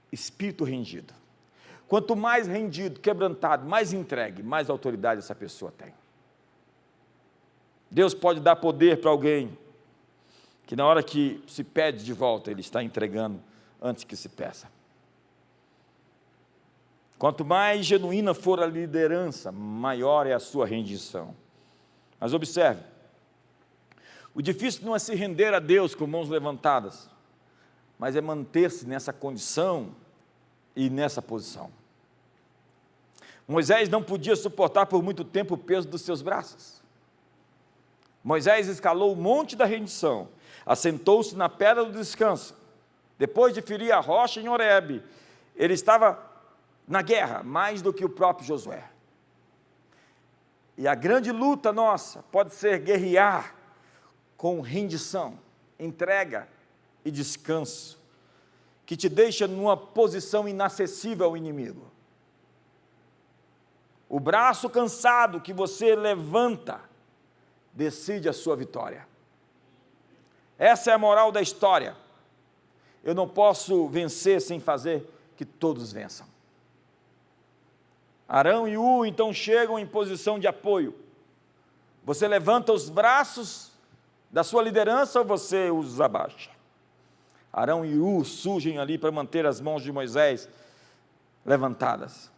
B: espírito rendido. Quanto mais rendido, quebrantado, mais entregue, mais autoridade essa pessoa tem. Deus pode dar poder para alguém que na hora que se pede de volta, ele está entregando antes que se peça. Quanto mais genuína for a liderança, maior é a sua rendição. Mas observe, o difícil não é se render a Deus com mãos levantadas, mas é manter-se nessa condição e nessa posição. Moisés não podia suportar por muito tempo o peso dos seus braços. Moisés escalou o monte da rendição, assentou-se na pedra do descanso. Depois de ferir a rocha em Horebe, ele estava na guerra, mais do que o próprio Josué. E a grande luta nossa pode ser guerrear com rendição, entrega e descanso, que te deixa numa posição inacessível ao inimigo. O braço cansado que você levanta decide a sua vitória. Essa é a moral da história. Eu não posso vencer sem fazer que todos vençam. Arão e Ur então chegam em posição de apoio. Você levanta os braços da sua liderança ou você os abaixa? Arão e Ur surgem ali para manter as mãos de Moisés levantadas.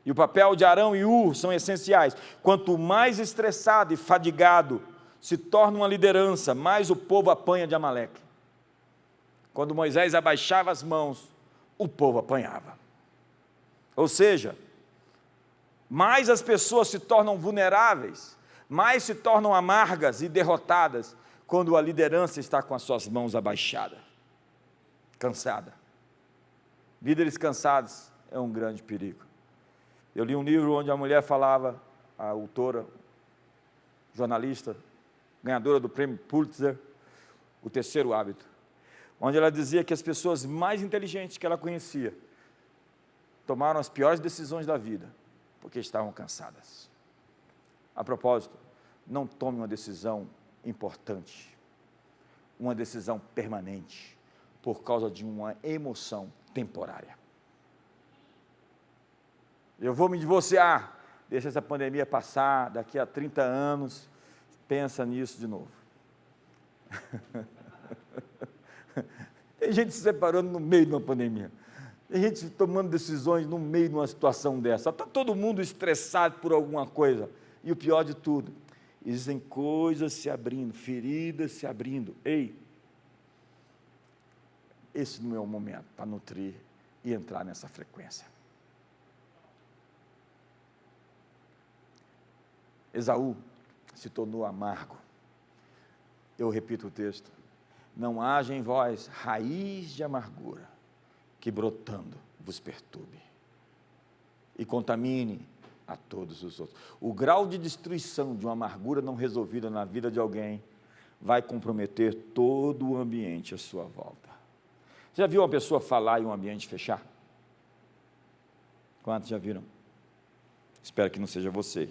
B: E o papel de Arão e Ur são essenciais. Quanto mais estressado e fadigado se torna uma liderança, mais o povo apanha de Amaleque. Quando Moisés abaixava as mãos, o povo apanhava. Ou seja, mais as pessoas se tornam vulneráveis, mais se tornam amargas e derrotadas, quando a liderança está com as suas mãos abaixadas, cansada. Líderes cansados é um grande perigo. Eu li um livro onde a mulher falava, a autora, jornalista, ganhadora do prêmio Pulitzer, O Terceiro Hábito, onde ela dizia que as pessoas mais inteligentes que ela conhecia tomaram as piores decisões da vida, porque estavam cansadas. A propósito, não tome uma decisão importante, uma decisão permanente, por causa de uma emoção temporária. Eu vou me divorciar, deixa essa pandemia passar, daqui a 30 anos, pensa nisso de novo. Tem gente se separando no meio de uma pandemia. Tem gente tomando decisões no meio de uma situação dessa. Está todo mundo estressado por alguma coisa. E o pior de tudo, existem coisas se abrindo, feridas se abrindo. Ei, esse não é o momento para nutrir e entrar nessa frequência. Esaú se tornou amargo. Eu repito o texto. Não haja em vós raiz de amargura, que brotando vos perturbe e contamine a todos os outros. O grau de destruição de uma amargura não resolvida na vida de alguém vai comprometer todo o ambiente à sua volta. Você já viu uma pessoa falar e um ambiente fechar? Quantos já viram? Espero que não seja você.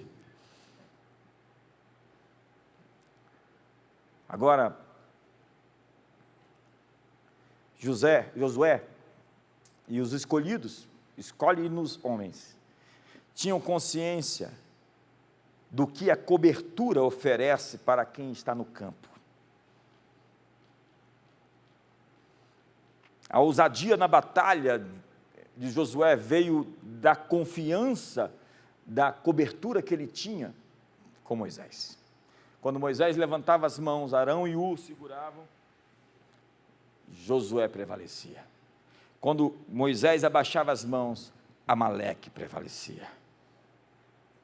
B: Agora, Josué e os escolhidos, escolhe-nos homens, tinham consciência do que a cobertura oferece para quem está no campo. A ousadia na batalha de Josué veio da confiança da cobertura que ele tinha com Moisés. Quando Moisés levantava as mãos, Arão e Ur seguravam, Josué prevalecia. Quando Moisés abaixava as mãos, Amaleque prevalecia.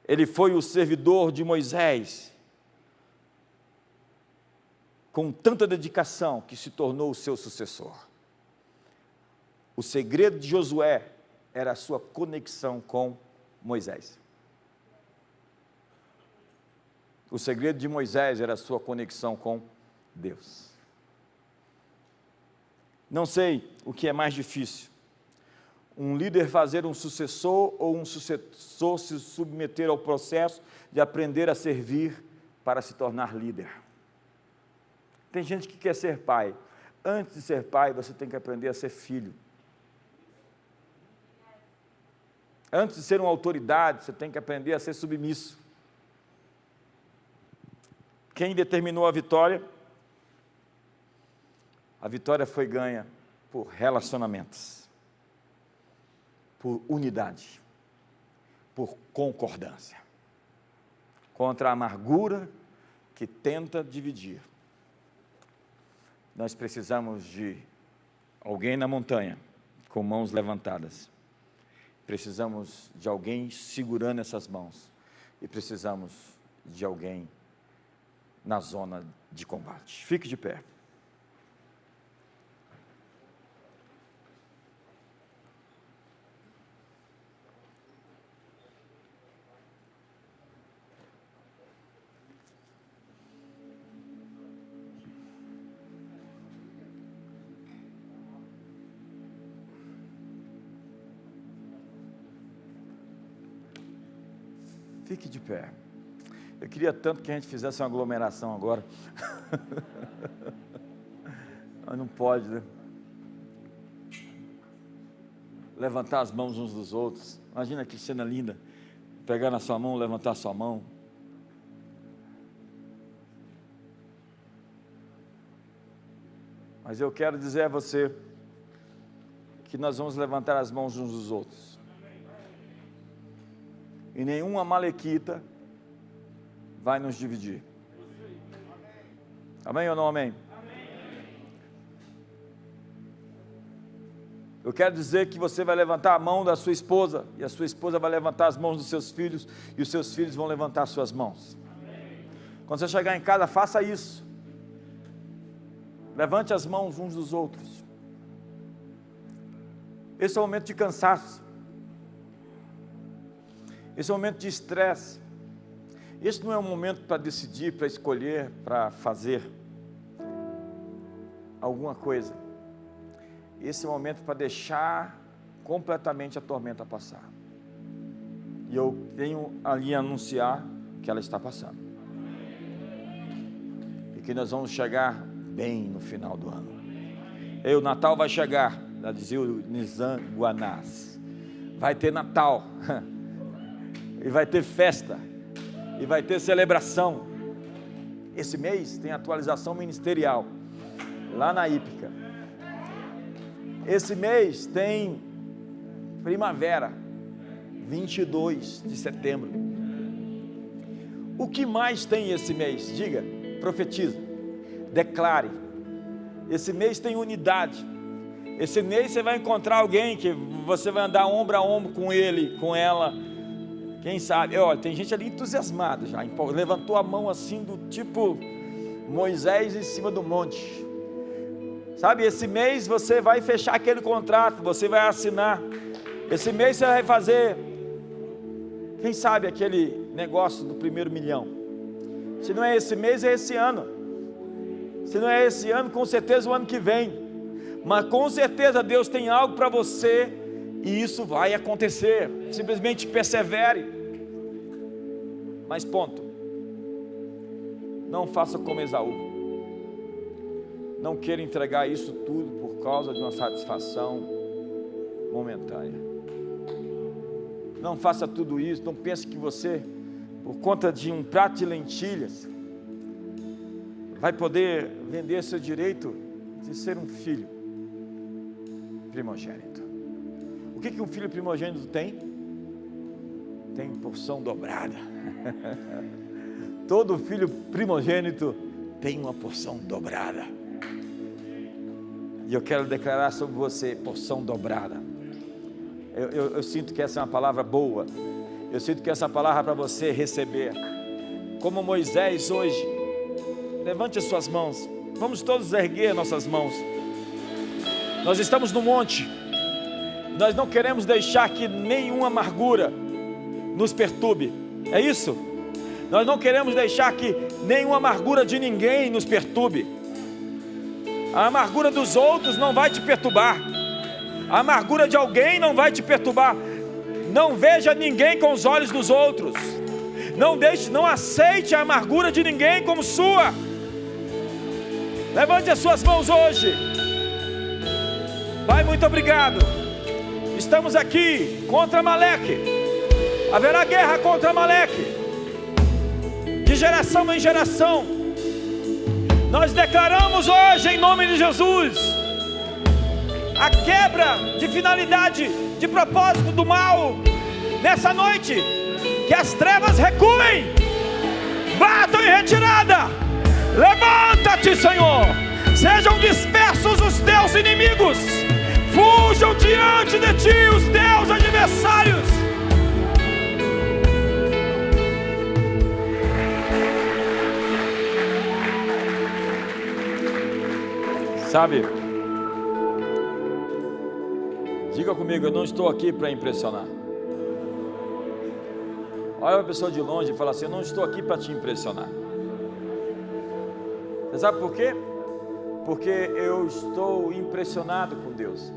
B: Ele foi o servidor de Moisés, com tanta dedicação que se tornou o seu sucessor. O segredo de Josué era a sua conexão com Moisés. O segredo de Moisés era a sua conexão com Deus. Não sei o que é mais difícil, um líder fazer um sucessor ou um sucessor se submeter ao processo de aprender a servir para se tornar líder. Tem gente que quer ser pai. Antes de ser pai, você tem que aprender a ser filho. Antes de ser uma autoridade, você tem que aprender a ser submisso. Quem determinou a vitória? A vitória foi ganha por relacionamentos, por unidade, por concordância, contra a amargura que tenta dividir. Nós precisamos de alguém na montanha, com mãos levantadas. Precisamos de alguém segurando essas mãos. E precisamos de alguém na zona de combate. Fique de pé. Fique de pé. Eu queria tanto que a gente fizesse uma aglomeração agora. Mas não pode, né? Levantar as mãos uns dos outros. Imagina que cena linda. Pegar na sua mão, levantar a sua mão. Mas eu quero dizer a você que nós vamos levantar as mãos uns dos outros. E nenhuma amalequita vai nos dividir. Amém ou não amém? Eu quero dizer que você vai levantar a mão da sua esposa, e a sua esposa vai levantar as mãos dos seus filhos, e os seus filhos vão levantar as suas mãos. Quando você chegar em casa, faça isso. Levante as mãos uns dos outros. Esse é um momento de cansaço. Esse é um momento de estresse. Esse não é um momento para decidir, para escolher, para fazer alguma coisa. Esse é um momento para deixar completamente a tormenta passar. E eu tenho ali a anunciar que ela está passando. E que nós vamos chegar bem no final do ano. E o Natal vai chegar, já dizia o Nizam Guanás. Vai ter Natal. E vai ter festa, e vai ter celebração. Esse mês tem atualização ministerial, lá na Hípica. Esse mês tem primavera, 22 de setembro. O que mais tem esse mês? Diga, profetiza, declare. Esse mês tem unidade. Esse mês você vai encontrar alguém que você vai andar ombro a ombro com ele, com ela. Quem sabe, olha, tem gente ali entusiasmada já, levantou a mão assim do tipo Moisés em cima do monte. Sabe, esse mês você vai fechar aquele contrato, você vai assinar. Esse mês você vai fazer, quem sabe, aquele negócio do primeiro milhão. Se não é esse mês, é esse ano. Se não é esse ano, com certeza o ano que vem. Mas com certeza Deus tem algo para você e isso vai acontecer. Simplesmente persevere. Mas ponto. Não faça como Esaú. Não queira entregar isso tudo por causa de uma satisfação momentânea. Não faça tudo isso. Não pense que você, por conta de um prato de lentilhas, vai poder vender seu direito de ser um filho primogênito. O que um filho primogênito tem? Tem porção dobrada. Todo filho primogênito tem uma porção dobrada. E eu quero declarar sobre você porção dobrada. Eu sinto que essa é uma palavra boa. Eu sinto que essa palavra é para você receber. Como Moisés hoje. Levante as suas mãos. Vamos todos erguer nossas mãos. Nós estamos no monte. Nós não queremos deixar que nenhuma amargura nos perturbe. É isso? Nós não queremos deixar que nenhuma amargura de ninguém nos perturbe. A amargura dos outros não vai te perturbar. A amargura de alguém não vai te perturbar. Não veja ninguém com os olhos dos outros. Não aceite a amargura de ninguém como sua. Levante as suas mãos hoje. Pai, muito obrigado. Estamos aqui contra Amaleque. Haverá guerra contra Amaleque, de geração em geração. Nós declaramos hoje, em nome de Jesus, a quebra de finalidade, de propósito do mal. Nessa noite, que as trevas recuem, batam em retirada. Levanta-te, Senhor. Sejam dispersos os teus inimigos. adversários. Sabe, diga comigo, eu não estou aqui para impressionar. Olha a pessoa de longe e fala assim: eu não estou aqui para te impressionar. Você sabe por quê? Porque eu estou impressionado com Deus.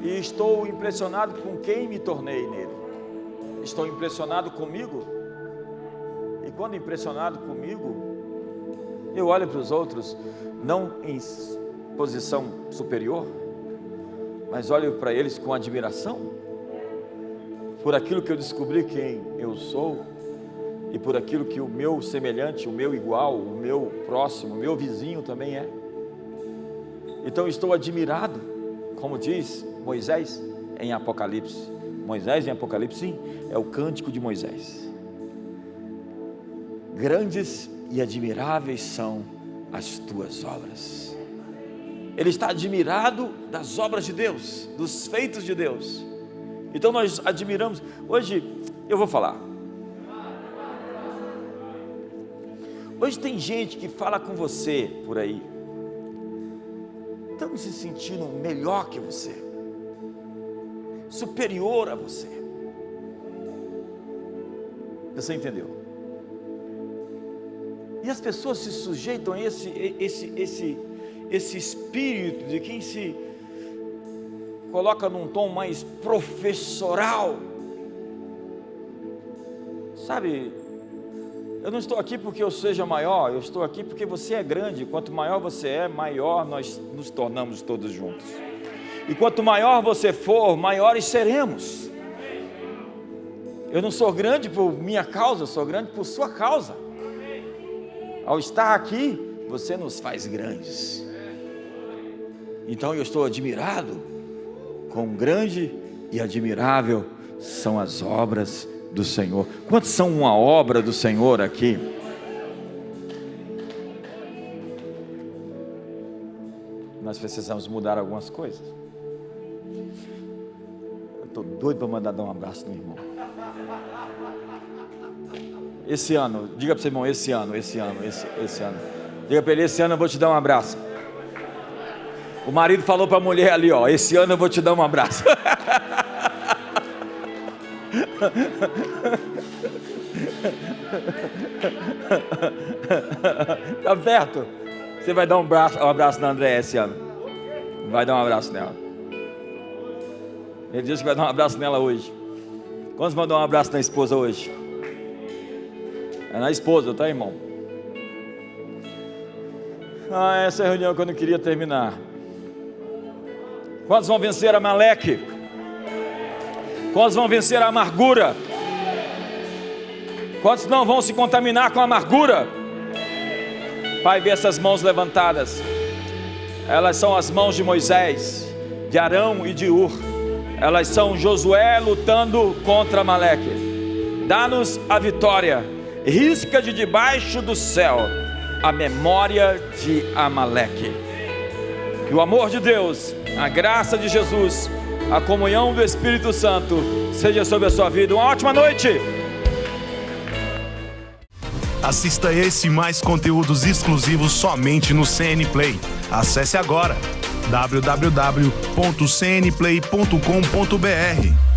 B: E estou impressionado com quem me tornei nele. Estou impressionado comigo. E quando impressionado comigo, eu olho para os outros, não em posição superior, mas olho para eles com admiração, por aquilo que eu descobri quem eu sou, e por aquilo que o meu semelhante, o meu igual, o meu próximo, o meu vizinho também é. Então estou admirado, como diz Moisés em Apocalipse. Moisés em Apocalipse, sim, é o cântico de Moisés. Grandes e admiráveis são as tuas obras. Ele está admirado das obras de Deus, dos feitos de Deus. Então nós admiramos. Hoje eu vou falar. Hoje tem gente que fala com você por aí, estão se sentindo melhor que você, superior a você. Você entendeu? E as pessoas se sujeitam a esse espírito de quem se coloca num tom mais professoral. Sabe, eu não estou aqui porque eu seja maior, eu estou aqui porque você é grande. Quanto maior você é, maior nós nos tornamos todos juntos. E quanto maior você for, maiores seremos. Eu não sou grande por minha causa, eu sou grande por sua causa. Ao estar aqui, você nos faz grandes. Então eu estou admirado, quão grande e admirável são as obras do Senhor. Quantos são uma obra do Senhor aqui? Nós precisamos mudar algumas coisas. Eu estou doido para mandar dar um abraço no irmão. Esse ano, diga para o seu irmão, esse ano. Diga para ele, esse ano eu vou te dar um abraço. O marido falou para a mulher ali, ó, esse ano eu vou te dar um abraço. Tá perto? Você vai dar um abraço na Andréia esse ano. Vai dar um abraço nela. Ele disse que vai dar um abraço nela hoje. Quantos vão dar um abraço na esposa hoje? É na esposa, tá, irmão? Essa é a reunião que eu não queria terminar. Quantos vão vencer a Amaleque? Quantos vão vencer a amargura? Quantos não vão se contaminar com a amargura? Pai, vê essas mãos levantadas. Elas são as mãos de Moisés, de Arão e de Ur. Elas são Josué lutando contra Amaleque. Dá-nos a vitória. Risca de debaixo do céu a memória de Amaleque. Que o amor de Deus, a graça de Jesus, a comunhão do Espírito Santo seja sobre a sua vida. Uma ótima noite.
C: Assista esse e mais conteúdos exclusivos somente no CN Play. Acesse agora www.cnplay.com.br.